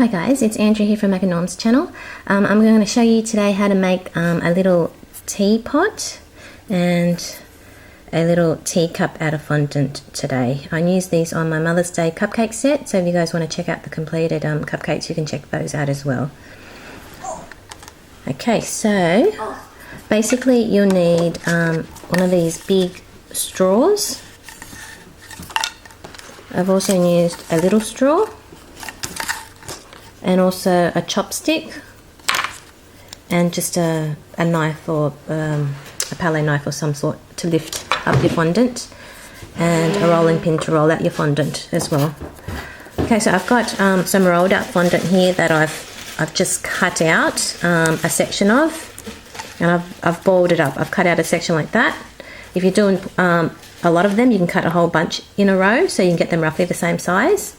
Hi guys, it's Andrea here from Mac and Norm's channel. I'm going to show you today how to make a little teapot and a little teacup out of fondant today. I used these on my Mother's Day cupcake set, so if you guys want to check out the completed cupcakes, you can check those out as well. Okay, so basically you'll need one of these big straws. I've also used a little straw and also a chopstick and just a knife or a palette knife or some sort to lift up your fondant, and a rolling pin to roll out your fondant as well. Okay, so I've got some rolled out fondant here that I've just cut out a section of, and I've balled it up. I've cut out a section like that. If you're doing a lot of them, you can cut a whole bunch in a row so you can get them roughly the same size.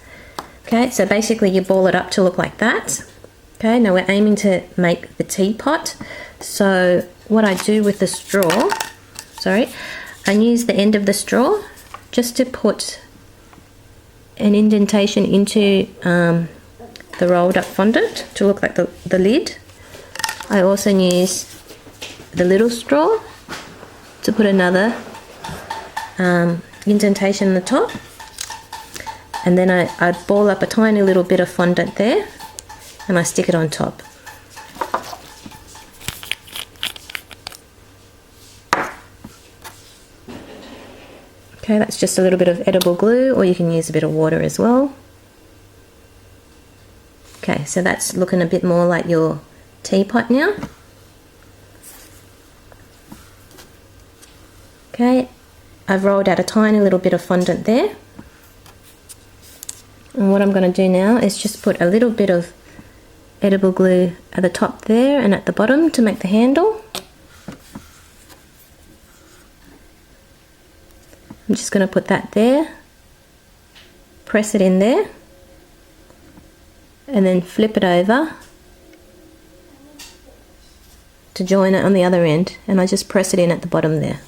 Okay, so basically you ball it up to look like that. Okay, now we're aiming to make the teapot. So what I do with the straw, I use the end of the straw just to put an indentation into the rolled up fondant to look like the lid. I also use the little straw to put another indentation in the top. And then I ball up a tiny little bit of fondant there and I stick it on top. Okay, that's just a little bit of edible glue, or you can use a bit of water as well. Okay, so that's looking a bit more like your teapot now. Okay, I've rolled out a tiny little bit of fondant there. And what I'm going to do now is just put a little bit of edible glue at the top there and at the bottom to make the handle. I'm just going to put that there, press it in there, and then flip it over to join it on the other end, and I just press it in at the bottom there.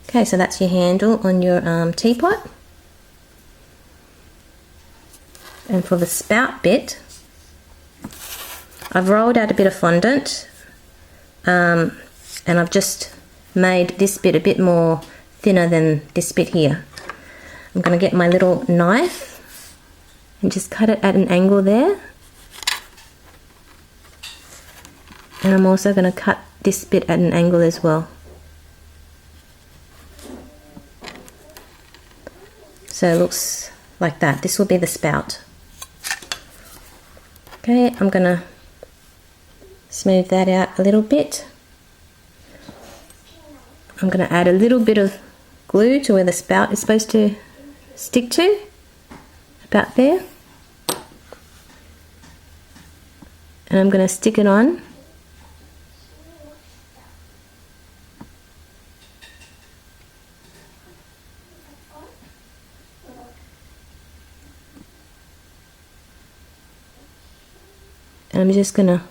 Okay, so that's your handle on your teapot. And for the spout bit, I've rolled out a bit of fondant and I've just made this bit a bit more thinner than this bit here. I'm going to get my little knife and just cut it at an angle there. And I'm also going to cut this bit at an angle as well. So it looks like that. This will be the spout. Okay, I'm going to smooth that out a little bit. I'm going to add a little bit of glue to where the spout is supposed to stick to, about there. And I'm going to stick it on. And I'm just going to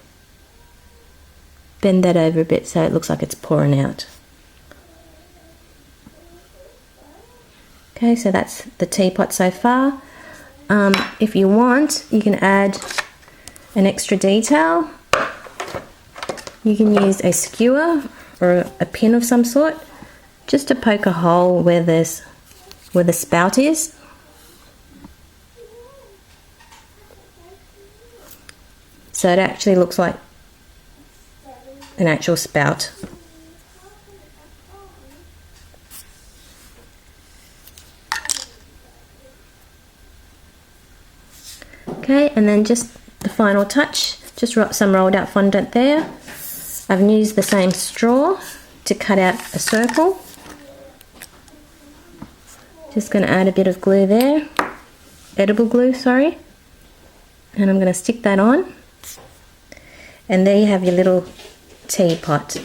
bend that over a bit so it looks like it's pouring out. Okay, so that's the teapot so far. If you want, you can add an extra detail. You can use a skewer or a pin of some sort just to poke a hole where the spout is. So it actually looks like an actual spout. Okay, and then just the final touch, just some rolled out fondant there. I've used the same straw to cut out a circle. Just going to add a bit of glue there, edible glue, sorry. And I'm going to stick that on. And there you have your little teapot.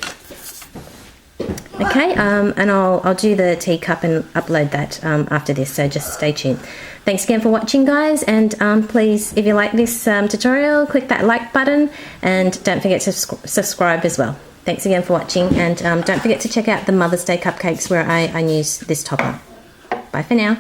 Okay, and I'll do the teacup and upload that after this, so just stay tuned. Thanks again for watching, guys, and please, if you like this tutorial, click that like button and don't forget to subscribe as well. Thanks again for watching, and don't forget to check out the Mother's Day cupcakes where I use this topper. Bye for now.